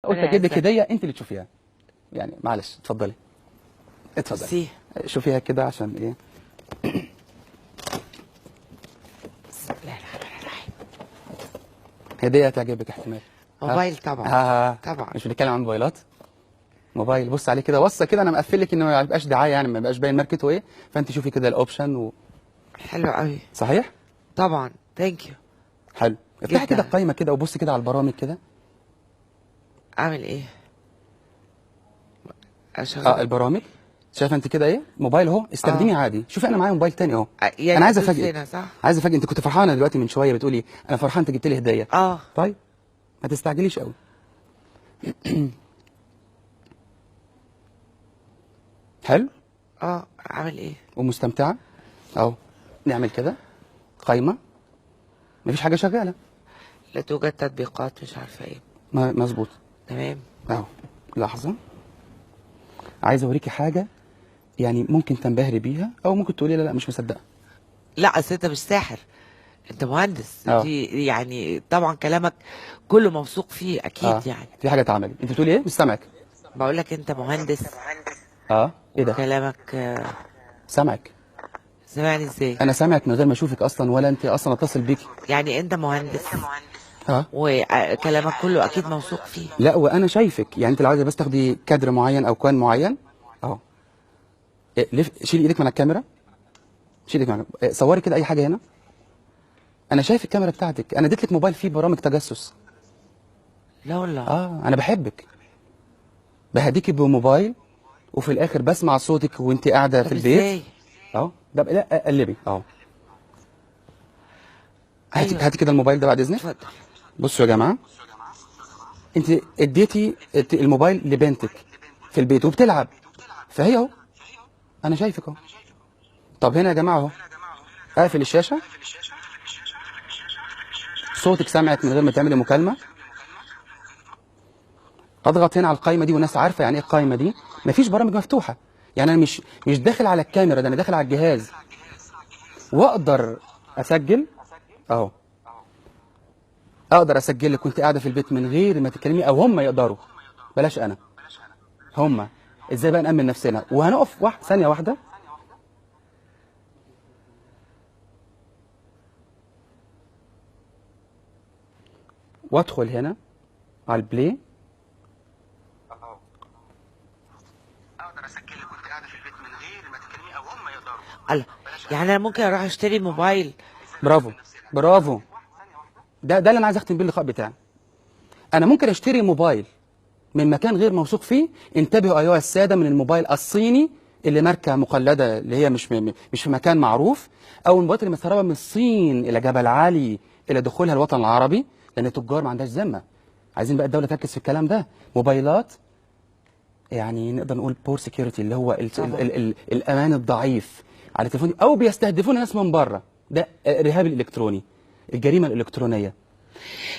قلت اجيب لك هديه انت اللي تشوفيها. يعني معلش اتفضلي. اتفضلي ميرسي. شوفيها كده عشان ايه. بسم الله الرحمن الرحيم. هديه هتعجبك احتمال. موبايل طبعا. طبعا. مش بنتكلم عن موبايلات. موبايل بص عليه كده بصه كده، انا مقفل لك انه ما يبقاش دعايه، يعني ما يبقاش باين ماركته ايه، فانت شوفي كده الاوبشن حلو قوي. صحيح. طبعا ثانك يو. حلو. افتحي جدا. كده القايمه كده وبصي كده على البرامج كده. اعمل ايه؟ اشغل البرامج. شايفه انت كده ايه موبايل اهو، استخدمي عادي. شوفي انا معايا موبايل تاني اهو. يعني انا عايز أدوس افاجئك. هنا صح؟ عايز افاجئك، انت كنت فرحانه دلوقتي من شويه بتقولي انا فرحان انت جبت لي هديه. طيب ما تستعجليش قوي. حلو. اعمل ايه؟ ومستمتعه اهو. نعمل كده قايمه، مفيش حاجه شغاله. لا توجد تطبيقات مش عارفه ايه. مظبوط. تمام اهو. لحظه، عايز اوريكي حاجه يعني ممكن تنبهري بيها او ممكن تقولي لا مش مصدقه. لا اصل انت مش ساحر، انت مهندس. اه دي يعني طبعا كلامك كله موثوق فيه اكيد. يعني في حاجه اتعملت. انت بتقولي ايه؟ مش سامعك. بقول لك انت مهندس. ايه ده؟ وكلامك سامعك. سمعني ازاي؟ انا سامعك من غير ما اشوفك اصلا ولا انت اصلا اتصل بيكي. يعني انت مهندس اه وكلامك كله اكيد موثوق فيه. لا وانا شايفك، يعني انت لو عايزه بس تاخدي كادر معين او كوان معين اهو. شيلي ايدك من الكاميرا. شيلي ايدك من الكاميرا. صوري كده اي حاجه هنا. انا شايف الكاميرا بتاعتك. انا اديت لك موبايل فيه برامج تجسس. لا والله. انا بحبك. بهديكي بموبايل وفي الاخر بسمع صوتك وانت قاعده في البيت. ازاي؟ ده لا قلبي هاتي أيوة. هاتي كده الموبايل ده بعد اذنك. اتفضل. بصوا يا جماعه، انت اديتي الموبايل لبنتك في البيت وبتلعب، فهي اهو انا شايفك اهو. طب هنا يا جماعه اهو، اقفل الشاشه. صوتك سامعك من غير ما تعملي مكالمه. اضغط هنا على القايمه دي، والناس عارفه يعني ايه القايمه دي. مفيش برامج مفتوحه، يعني انا مش داخل على الكاميرا، ده انا داخل على الجهاز واقدر اسجل اهو. اقدر اسجل لك وانت قاعده في البيت من غير ما تتكلمي، او هم يقدروا. بلاش انا، هم. ازاي بقى نأمن نفسنا؟ وهنقف ثانيه واحده. وادخل هنا على البلاي. اقدر اسجل لك وانت قاعده في البيت من غير ما تتكلمي، او هم يقدروا. الله. يعني انا ممكن اروح اشتري موبايل. برافو برافو. ده اللي انا عايز اختم بيه اللقاء بتاعي. انا ممكن اشتري موبايل من مكان غير موثوق فيه. انتبهوا ايها الساده من الموبايل الصيني اللي ماركه مقلده، اللي هي مش في مكان معروف، او الموبايلات اللي متسربه من الصين الى جبل علي الى دخولها الوطن العربي، لان التجار ما عندهاش ذمه. عايزين بقى الدوله تركز في الكلام ده. موبايلات يعني نقدر نقول بور سكيورتي، اللي هو ال الامان الضعيف على التليفون، او بيستهدفون ناس من بره. ده الارهاب الالكتروني، الجريمه الالكترونيه.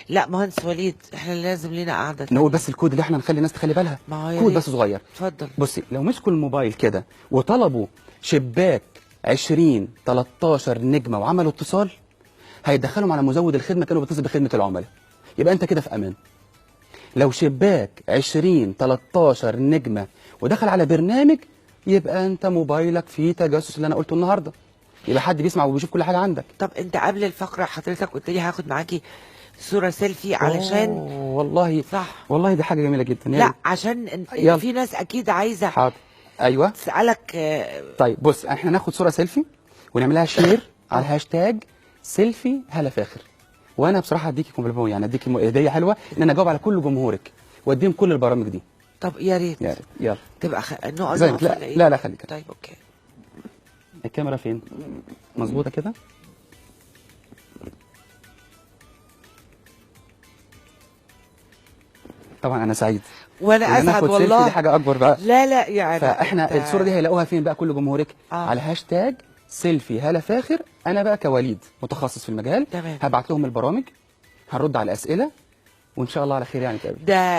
لا مهندس وليد، احنا لازم لينا قعده نقول بس الكود اللي احنا نخلي الناس تخلي بالها. ما هو كود بس صغير. اتفضل. بصي، لو مسكوا الموبايل كده وطلبوا شباك 20 13 نجمه وعملوا اتصال، هيدخلهم على مزود الخدمه كانوا بيتصل بخدمه العملاء. يبقى انت كده في امان. لو شباك 20 13 نجمه ودخل على برنامج، يبقى انت موبايلك فيه تجسس اللي انا قلته النهارده. يبقى حد بيسمع وبيشوف كل حاجه عندك. طب انت قبل الفقره حضرتك قلت لي هاخد معاكي صوره سيلفي علشان والله صح. والله دي حاجه جميله جدا. لا عشان في ناس اكيد عايزه. حاضر. ايوه تسالك. طيب بص، احنا ناخد صوره سيلفي ونعملها شير على الهاشتاج سيلفي هلا فاخر. وانا بصراحه هديكي كومبليمون، يعني هديكي هديه حلوه ان انا اجاوب على كل جمهورك واديهم كل البرامج دي. طب يا ريت. يا ريت. يلا تبقى نقعد لا ولا ايه؟ لا خليك. طيب اوكي. الكاميرا فين؟ مظبوطه كده. طبعا انا سعيد. وانا اسعد والله. دي حاجه اكبر بقى. لا يعني فاحنا الصوره دي هيلاقوها فين بقى كل جمهورك؟ على هاشتاج سيلفي هلا فاخر. انا بقى كوليد متخصص في المجال. تمام. هبعت لهم البرامج، هنرد على الاسئله، وان شاء الله على خير يعني. ده